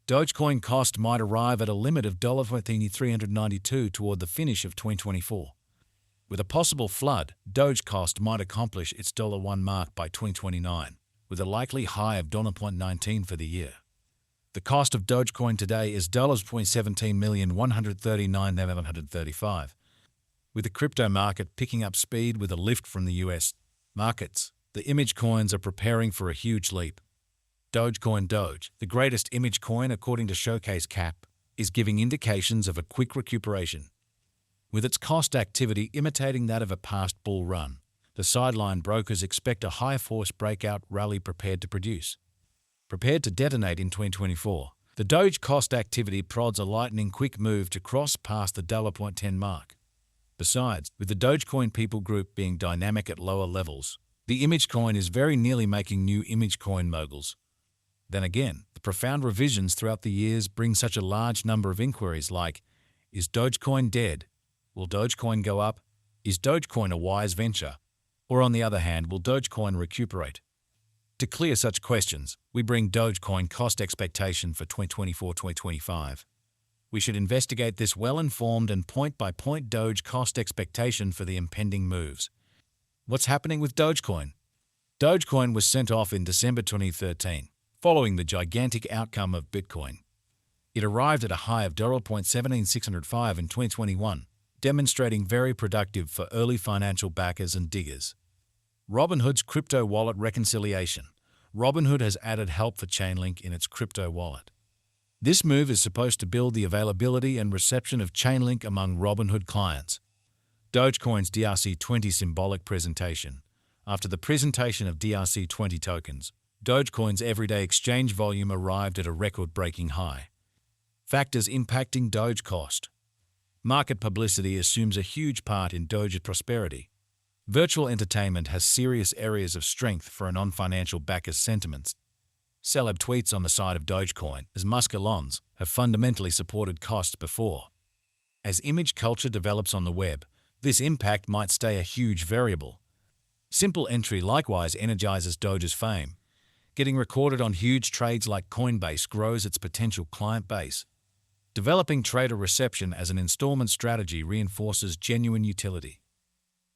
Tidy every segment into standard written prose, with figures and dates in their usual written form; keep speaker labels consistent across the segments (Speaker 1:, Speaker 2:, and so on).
Speaker 1: Dogecoin cost might arrive at a limit of $392 toward the finish of 2024. With a possible flood, Doge cost might accomplish its $1 mark by 2029, with a likely high of $0.19 for the year. The cost of Dogecoin today is $17,139,735. With the crypto market picking up speed with a lift from the US markets, the image coins are preparing for a huge leap. Dogecoin Doge, the greatest image coin according to Showcase Cap, is giving indications of a quick recuperation. With its cost activity imitating that of a past bull run, the sideline brokers expect a high-force breakout rally prepared to detonate in 2024. The Doge cost activity prods a lightning-quick move to cross past the $10 mark. Besides, with the Dogecoin people group being dynamic at lower levels, the image coin is very nearly making new image coin moguls. Then again, the profound revisions throughout the years bring such a large number of inquiries like, is Dogecoin dead? Will Dogecoin go up? Is Dogecoin a wise venture? Or on the other hand, will Dogecoin recuperate? To clear such questions, we bring Dogecoin cost expectation for 2024-2025. We should investigate this well-informed and point-by-point Doge cost expectation for the impending moves. What's happening with Dogecoin? Dogecoin was sent off in December 2013, following the gigantic outcome of Bitcoin. It arrived at a high of $17605 in 2021, demonstrating very productive for early financial backers and diggers. Robinhood's crypto wallet reconciliation. Robinhood has added help for Chainlink in its crypto wallet. This move is supposed to build the availability and reception of Chainlink among Robinhood clients. Dogecoin's DRC20 symbolic presentation. After the presentation of DRC20 tokens, Dogecoin's everyday exchange volume arrived at a record-breaking high. Factors impacting Doge cost. Market publicity assumes a huge part in Doge's prosperity. Virtual entertainment has serious areas of strength for a non-financial backer's sentiments. Celeb tweets on the side of Dogecoin, as Muscalons, have fundamentally supported costs before. As image culture develops on the web, this impact might stay a huge variable. Simple entry likewise energizes Doge's fame. Getting recorded on huge trades like Coinbase grows its potential client base. Developing trader reception as an installment strategy reinforces genuine utility.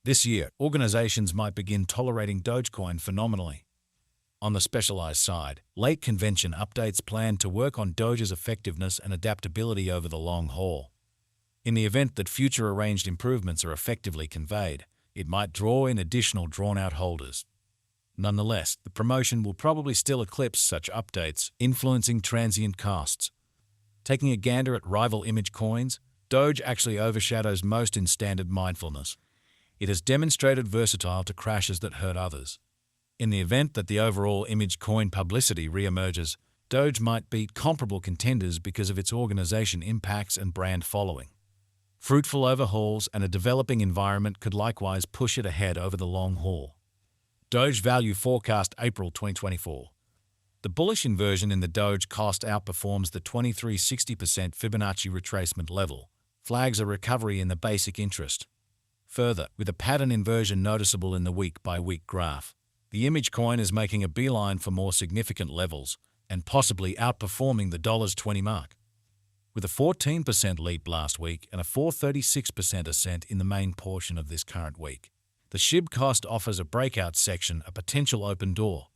Speaker 1: This year, organizations might begin tolerating Dogecoin phenomenally. On the specialized side, late convention updates plan to work on Doge's effectiveness and adaptability over the long haul. In the event that future arranged improvements are effectively conveyed, it might draw in additional drawn-out holders. Nonetheless, the promotion will probably still eclipse such updates, influencing transient costs. Taking a gander at rival image coins, Doge actually overshadows most in standard mindfulness. It has demonstrated versatile to crashes that hurt others. In the event that the overall image coin publicity re-emerges, Doge might beat comparable contenders because of its organization impacts and brand following. Fruitful overhauls and a developing environment could likewise push it ahead over the long haul. Doge Value Forecast April 2024. The bullish inversion in the Doge cost outperforms the 2360% Fibonacci retracement level, flags a recovery in the basic interest. Further, with a pattern inversion noticeable in the week-by-week graph, the image coin is making a beeline for more significant levels and possibly outperforming the $20 mark. With a 14% leap last week and a 436% ascent in the main portion of this current week, the SHIB cost offers a breakout section, a potential open door.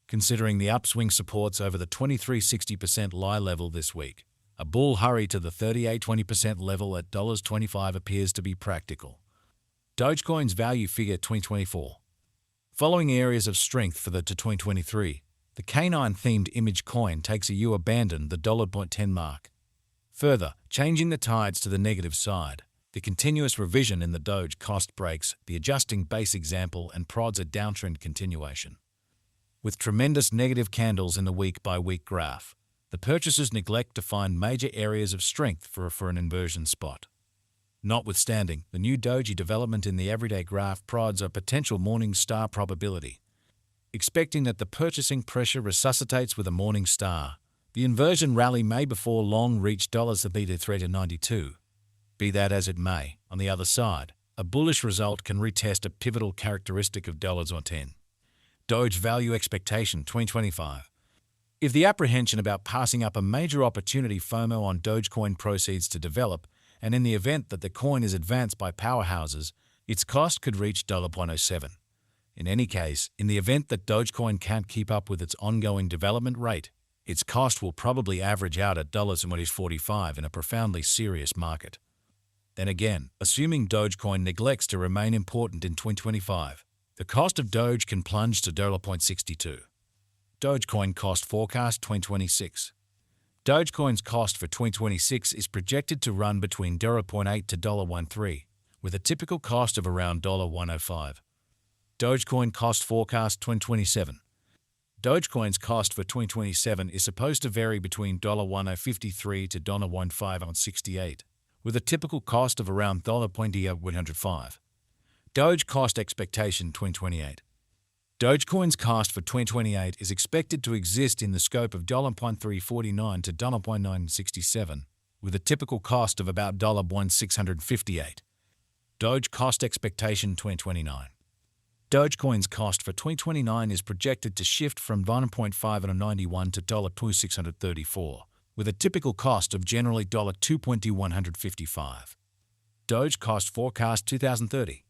Speaker 1: Considering the upswing supports over the 2360% lie level this week, a bull hurry to the 3820% level at $25 appears to be practical. Dogecoin's value figure 2024. Following areas of strength for the 2023, the canine-themed image coin takes a U abandon the $10 mark. Further, changing the tides to the negative side, the continuous revision in the Doge cost breaks the adjusting base example and prods a downtrend continuation. With tremendous negative candles in the week-by-week graph, the purchasers neglect to find major areas of strength for an inversion spot. Notwithstanding, the new Doge development in the everyday graph prods a potential morning star probability. Expecting that the purchasing pressure resuscitates with a morning star, the inversion rally may before long reach $392. Be that as it may, on the other side, a bullish result can retest a pivotal characteristic of $10. Doge Value Expectation 2025. If the apprehension about passing up a major opportunity FOMO on Dogecoin proceeds to develop, and in the event that the coin is advanced by powerhouses, its cost could reach $0.07. In any case, in the event that Dogecoin can't keep up with its ongoing development rate, its cost will probably average out at $0.45 in a profoundly serious market. Then again, assuming Dogecoin neglects to remain important in 2025, the cost of Doge can plunge to $0.62. Dogecoin cost forecast 2026. Dogecoin's cost for 2026 is projected to run between $0.8 to $1.13, with a typical cost of around $1.05. Dogecoin cost forecast 2027. Dogecoin's cost for 2027 is supposed to vary between $1.53 to $1.568, with a typical cost of around $1.05. Doge cost expectation 2028. Dogecoin's cost for 2028 is expected to exist in the scope of $0.349 to $0.967, with a typical cost of about $1.658. Doge cost expectation 2029. Dogecoin's cost for 2029 is projected to shift from $1.591 to $2.634, with a typical cost of generally $2.155. Doge cost forecast 2030.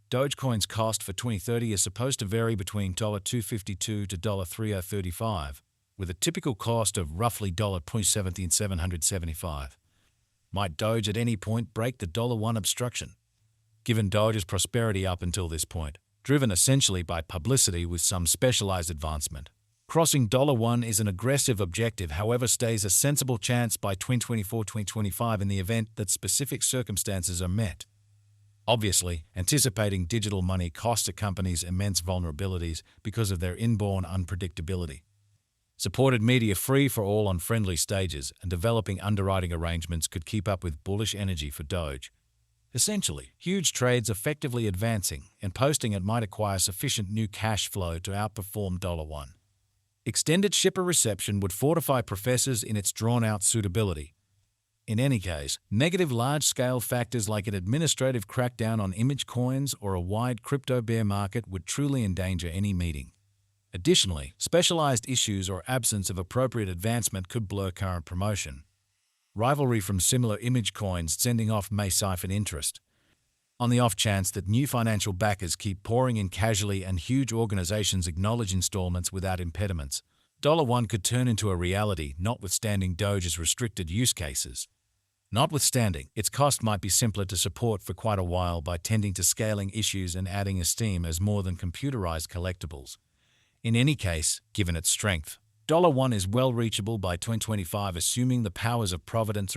Speaker 1: Dogecoin's cost for 2030 is supposed to vary between $2.52 to $3.35, with a typical cost of roughly $0.775. Might Doge at any point break the $1 obstruction? Given Doge's prosperity up until this point, driven essentially by publicity with some specialized advancement, crossing $1 is an aggressive objective, however stays a sensible chance by 2024-2025 in the event that specific circumstances are met. Obviously, anticipating digital money costs a companies immense vulnerabilities because of their inborn unpredictability. Supported media free for all on friendly stages and developing underwriting arrangements could keep up with bullish energy for Doge. Essentially, huge trades effectively advancing and posting it might acquire sufficient new cash flow to outperform $1. Extended shipper reception would fortify professors in its drawn-out suitability. In any case, negative large-scale factors like an administrative crackdown on image coins or a wide crypto bear market would truly endanger any meeting. Additionally, specialized issues or absence of appropriate advancement could blur current promotion. Rivalry from similar image coins sending off may siphon interest. On the off chance that new financial backers keep pouring in casually and huge organizations acknowledge installments without impediments, $1 could turn into a reality, notwithstanding Doge's restricted use cases. Notwithstanding, its cost might be simpler to support for quite a while by tending to scaling issues and adding esteem as more than computerized collectibles. In any case, given its strength, $1 is well reachable by 2025, assuming the powers of providence